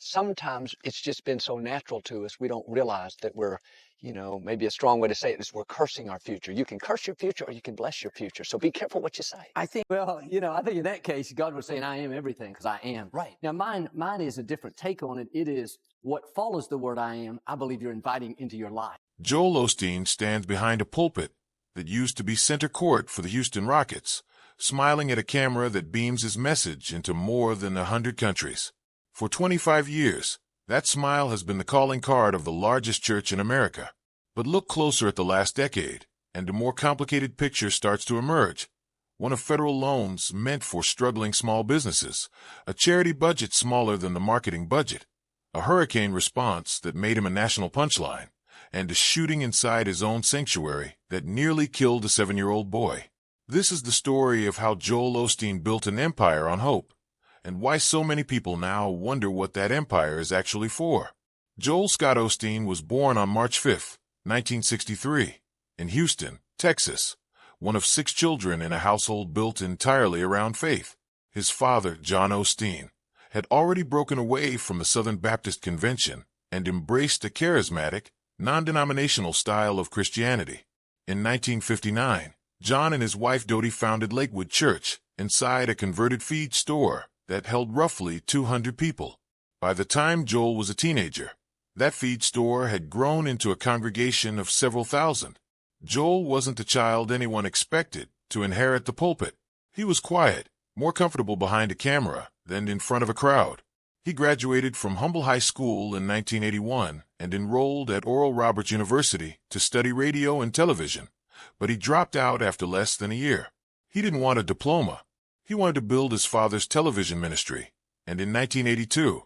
sometimes it's just been so natural to us, we don't realize that we're, maybe a strong way to say it is we're cursing our future. You can curse your future or you can bless your future. So be careful what you say. I think in that case, God was saying, I am everything because I am. Right. Now, mine is a different take on it. It is what follows the word I am, I believe you're inviting into your life. Joel Osteen stands behind a pulpit that used to be center court for the Houston Rockets, smiling at a camera that beams his message into more than 100 countries. For 25 years, that smile has been the calling card of the largest church in America. But look closer at the last decade, and a more complicated picture starts to emerge. One of federal loans meant for struggling small businesses, a charity budget smaller than the marketing budget, a hurricane response that made him a national punchline, and a shooting inside his own sanctuary that nearly killed a 7-year-old boy. This is the story of how Joel Osteen built an empire on hope, and why so many people now wonder what that empire is actually for. Joel Scott Osteen was born on March 5, 1963, in Houston, Texas, one of 6 children in a household built entirely around faith. His father, John Osteen, had already broken away from the Southern Baptist Convention and embraced a charismatic, non-denominational style of Christianity. In 1959, John and his wife Dodie founded Lakewood Church inside a converted feed store that held roughly 200 people. By the time Joel was a teenager, that feed store had grown into a congregation of several thousand. Joel wasn't the child anyone expected to inherit the pulpit. He was quiet, more comfortable behind a camera than in front of a crowd. He graduated from Humble High School in 1981 and enrolled at Oral Roberts University to study radio and television, but he dropped out after less than a year. He didn't want a diploma. He wanted to build his father's television ministry, and in 1982,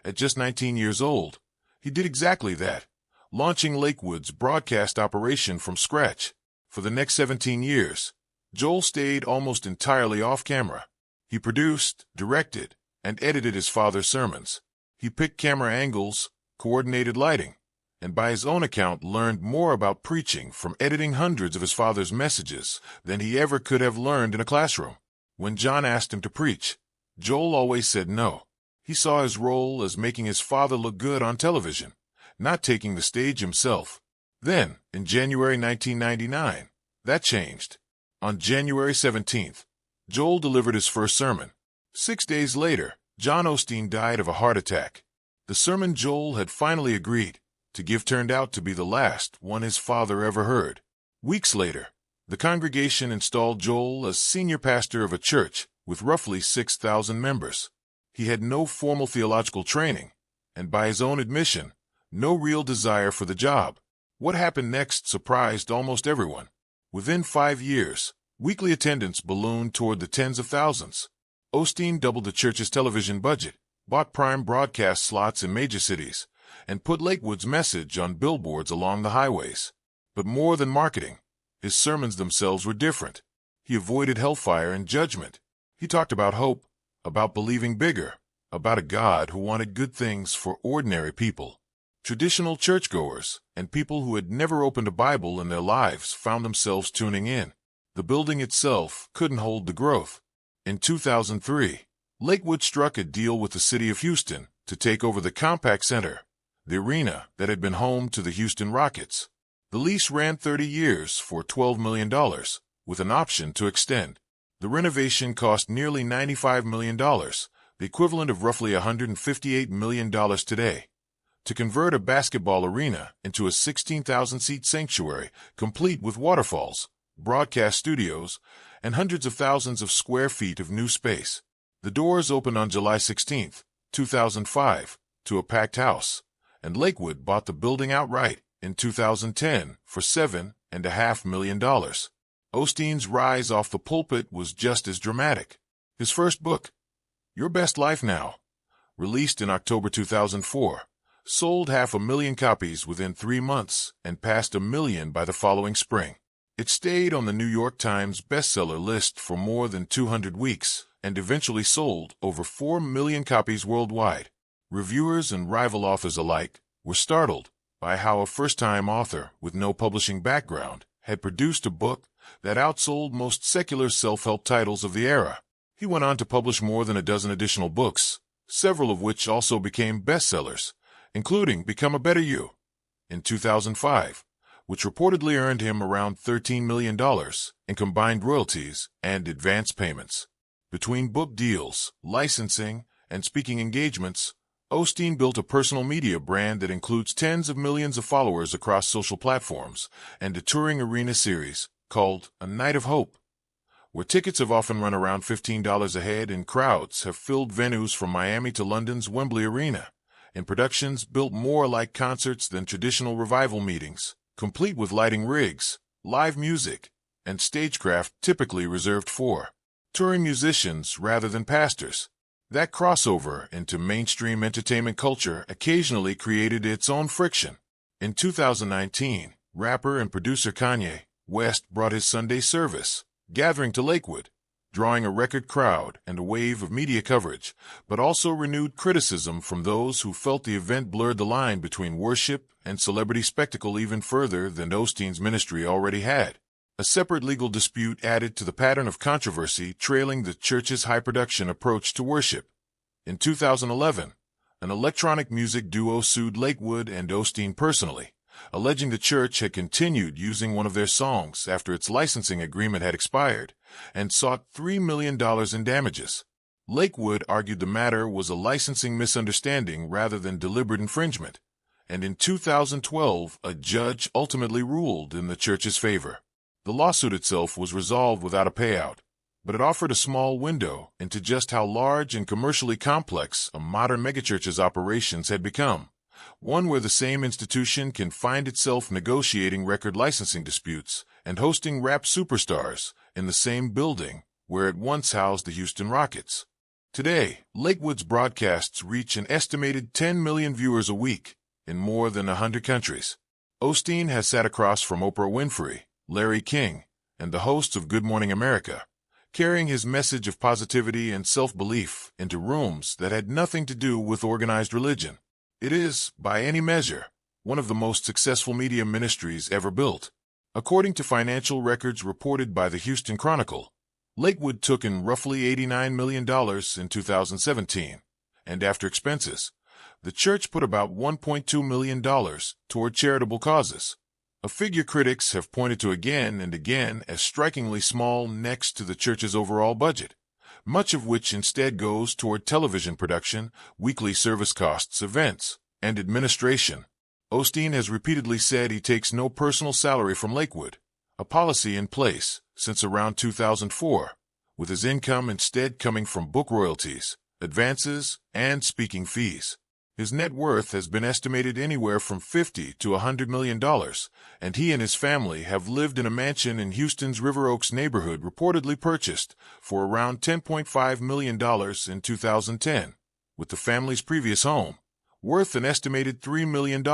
at just 19 years old, he did exactly that, launching Lakewood's broadcast operation from scratch. For the next 17 years, Joel stayed almost entirely off camera. He produced, directed, and edited his father's sermons. He picked camera angles, coordinated lighting, and by his own account learned more about preaching from editing hundreds of his father's messages than he ever could have learned in a classroom. When John asked him to preach, Joel always said no. He saw his role as making his father look good on television, not taking the stage himself. Then, in January 1999, that changed. On January 17th, Joel delivered his first sermon. 6 days later, John Osteen died of a heart attack. The sermon Joel had finally agreed to give turned out to be the last one his father ever heard. Weeks later, the congregation installed Joel as senior pastor of a church with roughly 6,000 members. He had no formal theological training, and by his own admission, no real desire for the job. What happened next surprised almost everyone. Within 5 years, weekly attendance ballooned toward the tens of thousands. Osteen doubled the church's television budget, bought prime broadcast slots in major cities, and put Lakewood's message on billboards along the highways. But more than marketing, his sermons themselves were different. He avoided hellfire and judgment. He talked about hope, about believing bigger, about a God who wanted good things for ordinary people. Traditional churchgoers and people who had never opened a Bible in their lives found themselves tuning in. The building itself couldn't hold the growth. In 2003, Lakewood struck a deal with the city of Houston to take over the Compaq Center, the arena that had been home to the Houston Rockets. The lease ran 30 years for $12 million, with an option to extend. The renovation cost nearly $95 million, the equivalent of roughly $158 million today, to convert a basketball arena into a 16,000-seat sanctuary, complete with waterfalls, broadcast studios, and hundreds of thousands of square feet of new space. The doors opened on July 16, 2005, to a packed house, and Lakewood bought the building outright in 2010 for $7.5 million. Osteen's rise off the pulpit was just as dramatic. His first book, Your Best Life Now, released in October 2004, sold 500,000 copies within 3 months and passed 1 million by the following spring. It stayed on the New York Times bestseller list for more than 200 weeks and eventually sold over 4 million copies worldwide. Reviewers and rival authors alike were startled by how a first-time author with no publishing background had produced a book that outsold most secular self-help titles of the era. He went on to publish more than a dozen additional books, several of which also became bestsellers, including Become a Better You in 2005, which reportedly earned him around $13 million in combined royalties and advance payments. Between book deals, licensing, and speaking engagements, Osteen built a personal media brand that includes tens of millions of followers across social platforms and a touring arena series called A Night of Hope, where tickets have often run around $15 a head and crowds have filled venues from Miami to London's Wembley Arena, in productions built more like concerts than traditional revival meetings, complete with lighting rigs, live music, and stagecraft typically reserved for touring musicians rather than pastors. That crossover into mainstream entertainment culture occasionally created its own friction. In 2019, rapper and producer Kanye West brought his Sunday service gathering to Lakewood, drawing a record crowd and a wave of media coverage, but also renewed criticism from those who felt the event blurred the line between worship and celebrity spectacle even further than Osteen's ministry already had. A separate legal dispute added to the pattern of controversy trailing the church's high-production approach to worship. In 2011, an electronic music duo sued Lakewood and Osteen personally, alleging the church had continued using one of their songs after its licensing agreement had expired, and sought $3 million in damages. Lakewood argued the matter was a licensing misunderstanding rather than deliberate infringement, and in 2012 a judge ultimately ruled in the church's favor. The lawsuit itself was resolved without a payout, but it offered a small window into just how large and commercially complex a modern megachurch's operations had become, one where the same institution can find itself negotiating record licensing disputes and hosting rap superstars in the same building where it once housed the Houston Rockets. Today, Lakewood's broadcasts reach an estimated 10 million viewers a week in more than 100 countries. Osteen has sat across from Oprah Winfrey, Larry King, and the hosts of Good Morning America, carrying his message of positivity and self-belief into rooms that had nothing to do with organized religion. It is, by any measure, one of the most successful media ministries ever built. According to financial records reported by the Houston Chronicle, Lakewood took in roughly $89 million in 2017, and after expenses, the church put about $1.2 million toward charitable causes, a figure critics have pointed to again and again as strikingly small next to the church's overall budget, much of which instead goes toward television production, weekly service costs, events, and administration. Osteen has repeatedly said he takes no personal salary from Lakewood, a policy in place since around 2004, with his income instead coming from book royalties, advances, and speaking fees. His net worth has been estimated anywhere from $50 to $100 million, and he and his family have lived in a mansion in Houston's River Oaks neighborhood reportedly purchased for around $10.5 million in 2010, with the family's previous home, worth an estimated $3 million,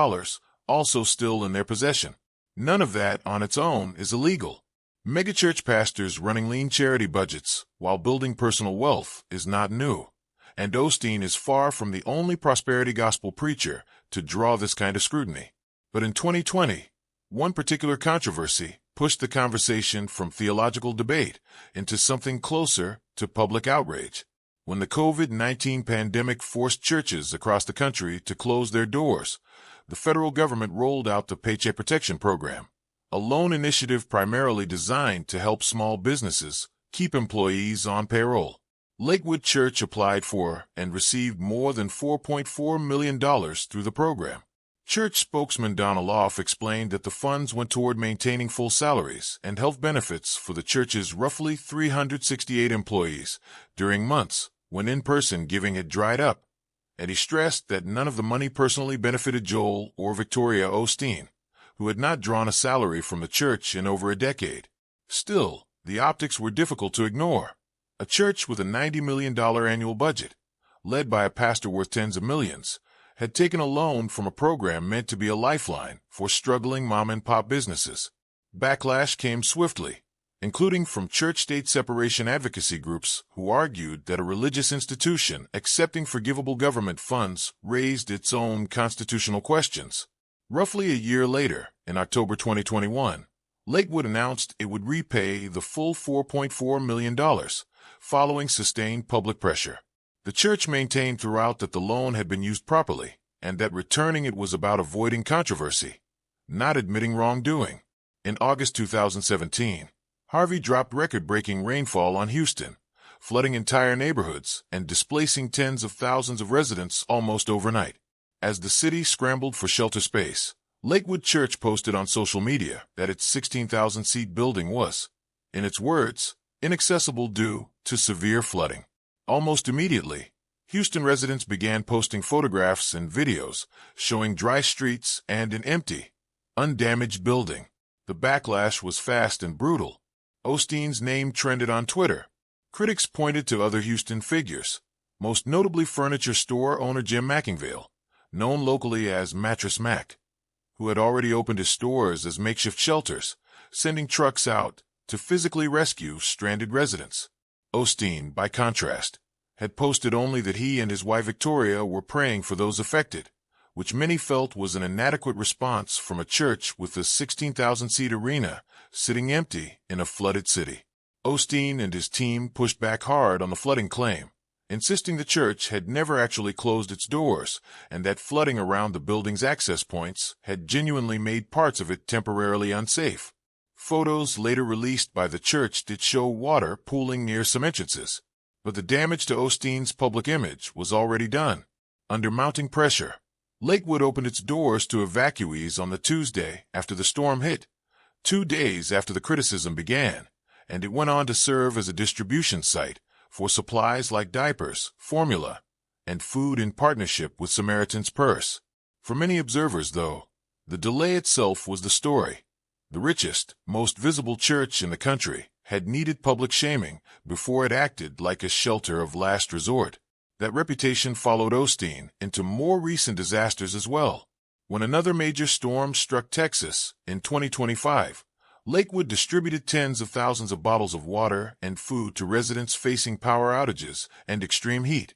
also still in their possession. None of that on its own is illegal. Megachurch pastors running lean charity budgets while building personal wealth is not new, and Osteen is far from the only prosperity gospel preacher to draw this kind of scrutiny. But in 2020, one particular controversy pushed the conversation from theological debate into something closer to public outrage. When the COVID-19 pandemic forced churches across the country to close their doors, the federal government rolled out the Paycheck Protection Program, a loan initiative primarily designed to help small businesses keep employees on payroll. Lakewood Church applied for and received more than $4.4 million through the program. Church spokesman Donna Loff explained that the funds went toward maintaining full salaries and health benefits for the church's roughly 368 employees during months when in-person giving had dried up, and he stressed that none of the money personally benefited Joel or Victoria Osteen, who had not drawn a salary from the church in over a decade. Still, the optics were difficult to ignore. A church with a $90 million annual budget, led by a pastor worth tens of millions, had taken a loan from a program meant to be a lifeline for struggling mom-and-pop businesses. Backlash came swiftly, including from church-state separation advocacy groups who argued that a religious institution accepting forgivable government funds raised its own constitutional questions. Roughly a year later, in October 2021, Lakewood announced it would repay the full $4.4 million, following sustained public pressure. The church maintained throughout that the loan had been used properly, and that returning it was about avoiding controversy, not admitting wrongdoing. In August 2017, Harvey dropped record-breaking rainfall on Houston, flooding entire neighborhoods and displacing tens of thousands of residents almost overnight. As the city scrambled for shelter space, Lakewood Church posted on social media that its 16,000-seat building was, in its words, inaccessible due to severe flooding. Almost immediately, Houston residents began posting photographs and videos showing dry streets and an empty, undamaged building. The backlash was fast and brutal. Osteen's name trended on Twitter. Critics pointed to other Houston figures, most notably furniture store owner Jim McIngvale, known locally as Mattress Mac, who had already opened his stores as makeshift shelters, sending trucks out to physically rescue stranded residents. Osteen, by contrast, had posted only that he and his wife Victoria were praying for those affected, which many felt was an inadequate response from a church with a 16,000-seat arena sitting empty in a flooded city. Osteen and his team pushed back hard on the flooding claim, insisting the church had never actually closed its doors and that flooding around the building's access points had genuinely made parts of it temporarily unsafe. Photos later released by the church did show water pooling near some entrances, but the damage to Osteen's public image was already done. Under mounting pressure, Lakewood opened its doors to evacuees on the Tuesday after the storm hit, 2 days after the criticism began, and it went on to serve as a distribution site for supplies like diapers, formula, and food in partnership with Samaritan's Purse. For many observers, though, the delay itself was the story. The richest, most visible church in the country had needed public shaming before it acted like a shelter of last resort. That reputation followed Osteen into more recent disasters as well. When another major storm struck Texas in 2025, Lakewood distributed tens of thousands of bottles of water and food to residents facing power outages and extreme heat,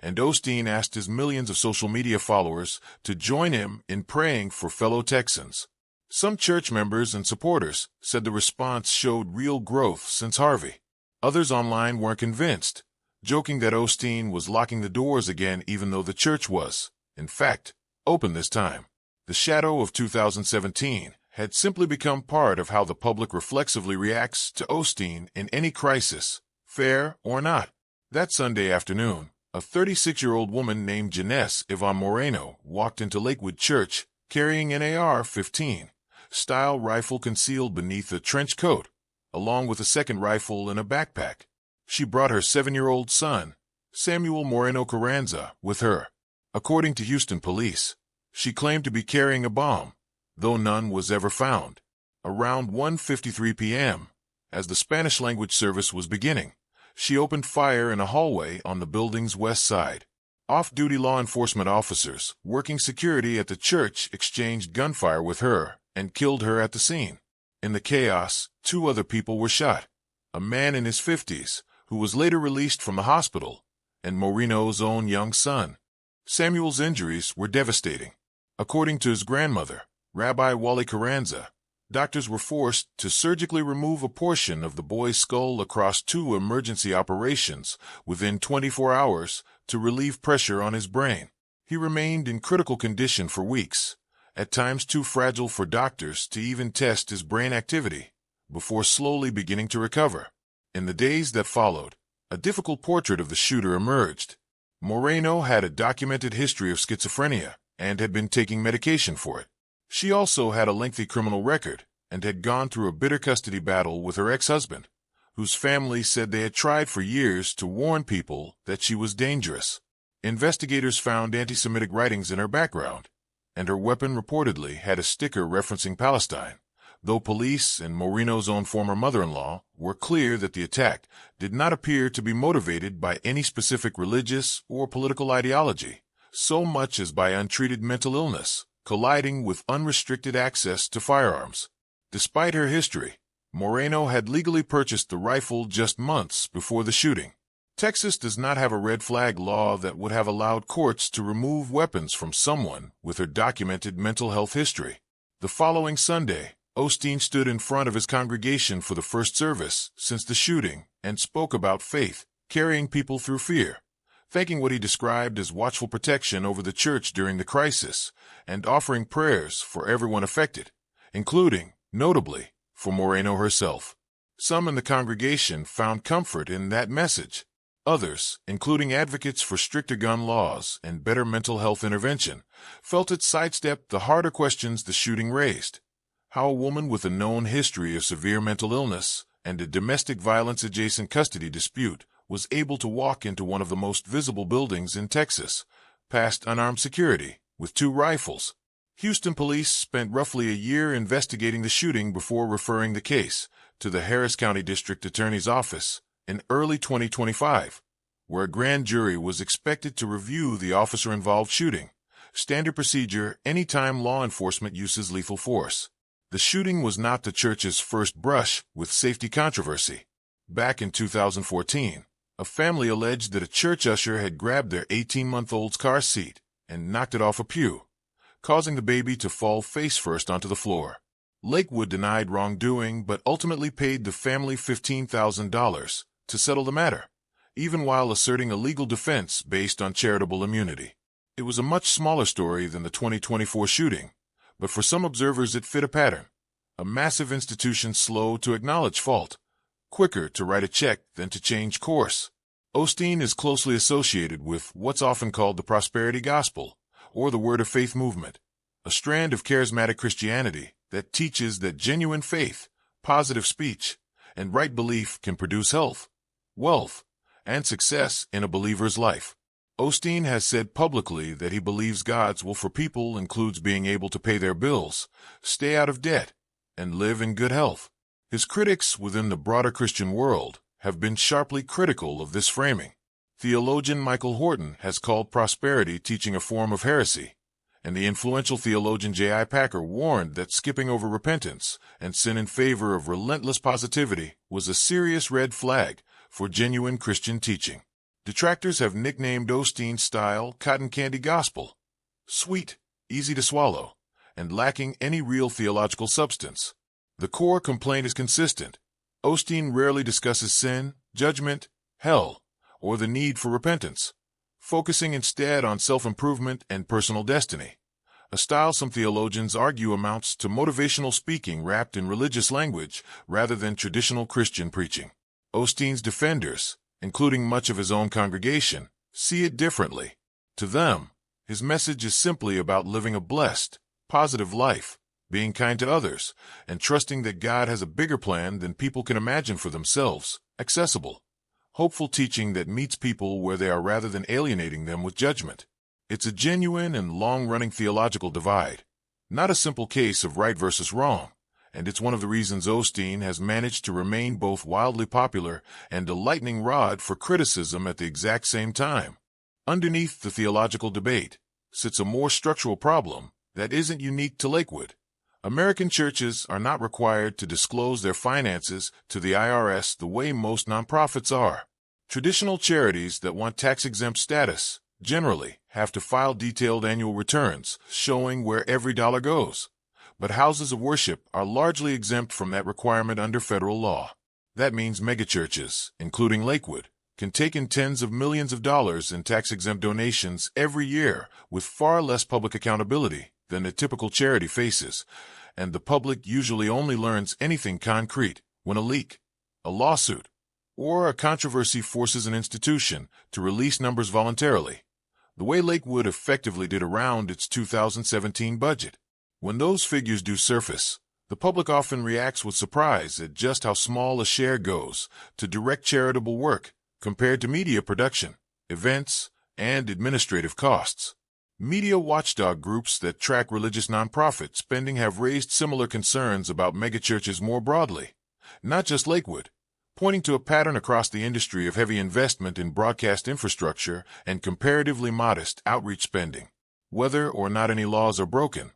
and Osteen asked his millions of social media followers to join him in praying for fellow Texans. Some church members and supporters said the response showed real growth since Harvey. Others online weren't convinced, joking that Osteen was locking the doors again even though the church was, in fact, open this time. The shadow of 2017 had simply become part of how the public reflexively reacts to Osteen in any crisis, fair or not. That Sunday afternoon, a 36-year-old woman named Janess Yvonne Moreno walked into Lakewood Church carrying an AR-15 style rifle concealed beneath a trench coat, along with a second rifle in a backpack. She brought her 7-year-old son, Samuel Moreno Carranza, with her. According to Houston police, she claimed to be carrying a bomb, though none was ever found. Around 1:53 p.m., as the Spanish-language service was beginning, she opened fire in a hallway on the building's west side. Off-duty law enforcement officers working security at the church exchanged gunfire with her and killed her at the scene. In the chaos, 2 other people were shot, a man in his 50s, who was later released from the hospital, and Moreno's own young son. Samuel's injuries were devastating. According to his grandmother, Rabbi Wally Carranza, doctors were forced to surgically remove a portion of the boy's skull across 2 emergency operations within 24 hours to relieve pressure on his brain. He remained in critical condition for weeks, at times too fragile for doctors to even test his brain activity, before slowly beginning to recover. In the days that followed, a difficult portrait of the shooter emerged. Moreno had a documented history of schizophrenia and had been taking medication for it. She also had a lengthy criminal record and had gone through a bitter custody battle with her ex-husband, whose family said they had tried for years to warn people that she was dangerous. Investigators found anti-Semitic writings in her background, and her weapon reportedly had a sticker referencing Palestine, though police and Moreno's own former mother-in-law were clear that the attack did not appear to be motivated by any specific religious or political ideology, so much as by untreated mental illness, colliding with unrestricted access to firearms. Despite her history, Moreno had legally purchased the rifle just months before the shooting. Texas does not have a red flag law that would have allowed courts to remove weapons from someone with her documented mental health history. The following Sunday, Osteen stood in front of his congregation for the first service since the shooting and spoke about faith, carrying people through fear, thanking what he described as watchful protection over the church during the crisis, and offering prayers for everyone affected, including, notably, for Moreno herself. Some in the congregation found comfort in that message. Others, including advocates for stricter gun laws and better mental health intervention, felt it sidestepped the harder questions the shooting raised. How a woman with a known history of severe mental illness and a domestic violence-adjacent custody dispute was able to walk into one of the most visible buildings in Texas, past unarmed security, with 2 rifles. Houston police spent roughly a year investigating the shooting before referring the case to the Harris County District Attorney's Office in early 2025, where a grand jury was expected to review the officer-involved shooting, standard procedure anytime law enforcement uses lethal force. The shooting was not the church's first brush with safety controversy. Back in 2014, a family alleged that a church usher had grabbed their 18-month-old's car seat and knocked it off a pew, causing the baby to fall face-first onto the floor. Lakewood denied wrongdoing but ultimately paid the family $15,000 to settle the matter, even while asserting a legal defense based on charitable immunity. It was a much smaller story than the 2024 shooting, but for some observers it fit a pattern. A massive institution slow to acknowledge fault, quicker to write a check than to change course. Osteen is closely associated with what's often called the prosperity gospel, or the word of faith movement, a strand of charismatic Christianity that teaches that genuine faith, positive speech, and right belief can produce health, wealth, and success in a believer's life. Osteen has said publicly that he believes God's will for people includes being able to pay their bills, stay out of debt, and live in good health. His critics within the broader Christian world have been sharply critical of this framing. Theologian Michael Horton has called prosperity teaching a form of heresy, and the influential theologian J.I. Packer warned that skipping over repentance and sin in favor of relentless positivity was a serious red flag for genuine Christian teaching. Detractors have nicknamed Osteen's style cotton candy gospel, sweet, easy to swallow, and lacking any real theological substance. The core complaint is consistent. Osteen rarely discusses sin, judgment, hell, or the need for repentance, focusing instead on self-improvement and personal destiny, a style some theologians argue amounts to motivational speaking wrapped in religious language rather than traditional Christian preaching. Osteen's defenders, including much of his own congregation, see it differently. To them, his message is simply about living a blessed, positive life, being kind to others, and trusting that God has a bigger plan than people can imagine for themselves, accessible, hopeful teaching that meets people where they are rather than alienating them with judgment. It's a genuine and long-running theological divide, not a simple case of right versus wrong, and it's one of the reasons Osteen has managed to remain both wildly popular and a lightning rod for criticism at the exact same time. Underneath the theological debate sits a more structural problem that isn't unique to Lakewood. American churches are not required to disclose their finances to the IRS the way most nonprofits are. Traditional charities that want tax-exempt status generally have to file detailed annual returns showing where every dollar goes. But houses of worship are largely exempt from that requirement under federal law. That means megachurches, including Lakewood, can take in tens of millions of dollars in tax-exempt donations every year with far less public accountability than a typical charity faces, and the public usually only learns anything concrete when a leak, a lawsuit, or a controversy forces an institution to release numbers voluntarily, the way Lakewood effectively did around its 2017 budget. When those figures do surface, the public often reacts with surprise at just how small a share goes to direct charitable work compared to media production, events, and administrative costs. Media watchdog groups that track religious nonprofit spending have raised similar concerns about megachurches more broadly, not just Lakewood, pointing to a pattern across the industry of heavy investment in broadcast infrastructure and comparatively modest outreach spending. Whether or not any laws are broken,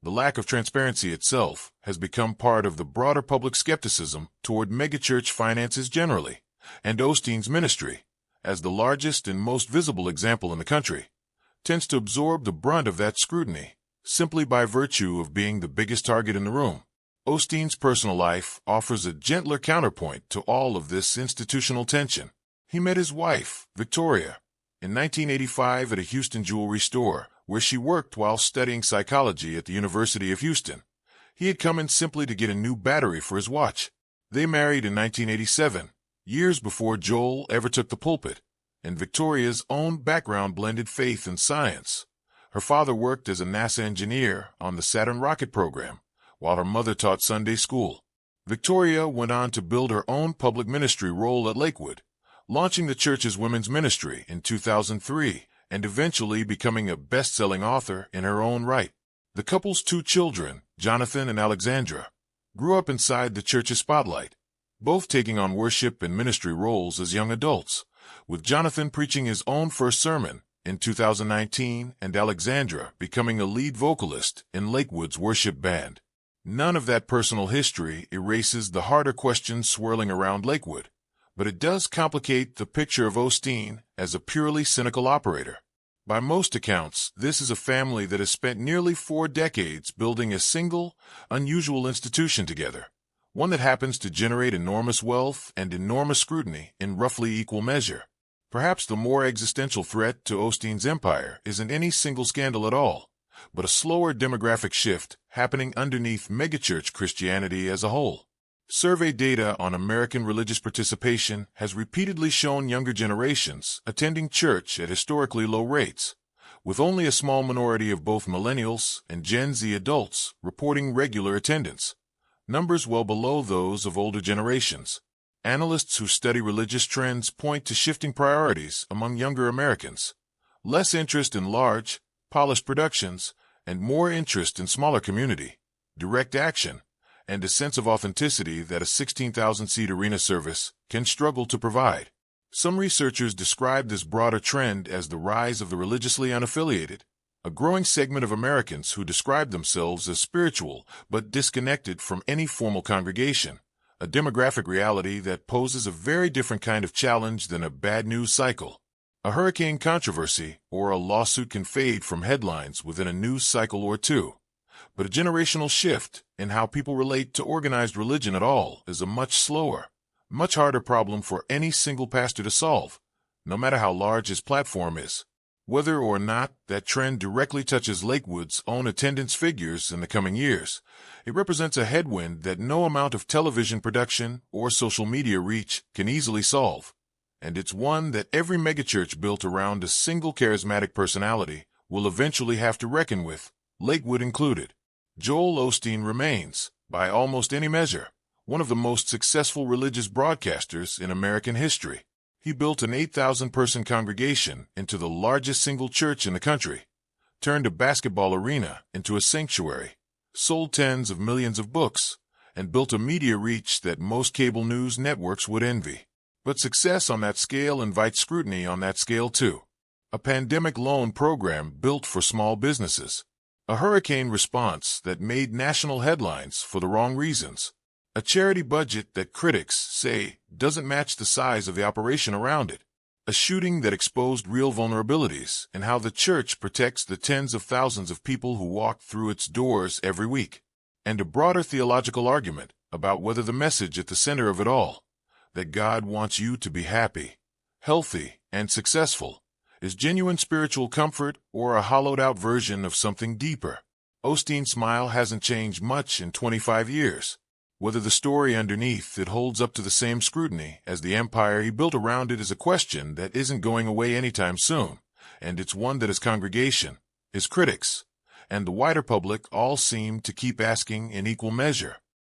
the lack of transparency itself has become part of the broader public skepticism toward megachurch finances generally, and Osteen's ministry, as the largest and most visible example in the country, tends to absorb the brunt of that scrutiny, simply by virtue of being the biggest target in the room. Osteen's personal life offers a gentler counterpoint to all of this institutional tension. He met his wife, Victoria, in 1985 at a Houston jewelry store, where she worked while studying psychology at the University of Houston. He had come in simply to get a new battery for his watch. They married in 1987, years before Joel ever took the pulpit, and Victoria's own background blended faith and science. Her father worked as a NASA engineer on the Saturn rocket program, while her mother taught Sunday school. Victoria went on to build her own public ministry role at Lakewood, launching the church's women's ministry in 2003 and eventually becoming a best-selling author in her own right. The couple's two children, Jonathan and Alexandra, grew up inside the church's spotlight, both taking on worship and ministry roles as young adults, with Jonathan preaching his own first sermon in 2019 and Alexandra becoming a lead vocalist in Lakewood's worship band. None of that personal history erases the harder questions swirling around Lakewood, but it does complicate the picture of Osteen as a purely cynical operator. By most accounts, this is a family that has spent nearly 4 decades building a single, unusual institution together, one that happens to generate enormous wealth and enormous scrutiny in roughly equal measure. Perhaps the more existential threat to Osteen's empire isn't any single scandal at all, but a slower demographic shift happening underneath megachurch Christianity as a whole. Survey data on American religious participation has repeatedly shown younger generations attending church at historically low rates, with only a small minority of both millennials and Gen Z adults reporting regular attendance, numbers well below those of older generations. Analysts who study religious trends point to shifting priorities among younger Americans, less interest in large, polished productions, and more interest in smaller community, direct action, and a sense of authenticity that a 16,000-seat arena service can struggle to provide. Some researchers describe this broader trend as the rise of the religiously unaffiliated, a growing segment of Americans who describe themselves as spiritual but disconnected from any formal congregation, a demographic reality that poses a very different kind of challenge than a bad news cycle. A hurricane controversy or a lawsuit can fade from headlines within a news cycle or two, but a generational shift in how people relate to organized religion at all is a much slower, much harder problem for any single pastor to solve, no matter how large his platform is. Whether or not that trend directly touches Lakewood's own attendance figures in the coming years, it represents a headwind that no amount of television production or social media reach can easily solve, and it's one that every megachurch built around a single charismatic personality will eventually have to reckon with, Lakewood included. Joel Osteen remains, by almost any measure, one of the most successful religious broadcasters in American history. He built an 8,000-person congregation into the largest single church in the country, turned a basketball arena into a sanctuary, sold tens of millions of books, and built a media reach that most cable news networks would envy. But success on that scale invites scrutiny on that scale too. A pandemic loan program built for small businesses, a hurricane response that made national headlines for the wrong reasons, a charity budget that critics say doesn't match the size of the operation around it, a shooting that exposed real vulnerabilities in how the church protects the tens of thousands of people who walk through its doors every week, and a broader theological argument about whether the message at the center of it all, that God wants you to be happy, healthy, and successful, is genuine spiritual comfort or a hollowed-out version of something deeper. Osteen's smile hasn't changed much in 25 years. Whether the story underneath it holds up to the same scrutiny as the empire he built around it is a question that isn't going away anytime soon, and it's one that his congregation, his critics, and the wider public all seem to keep asking in equal measure.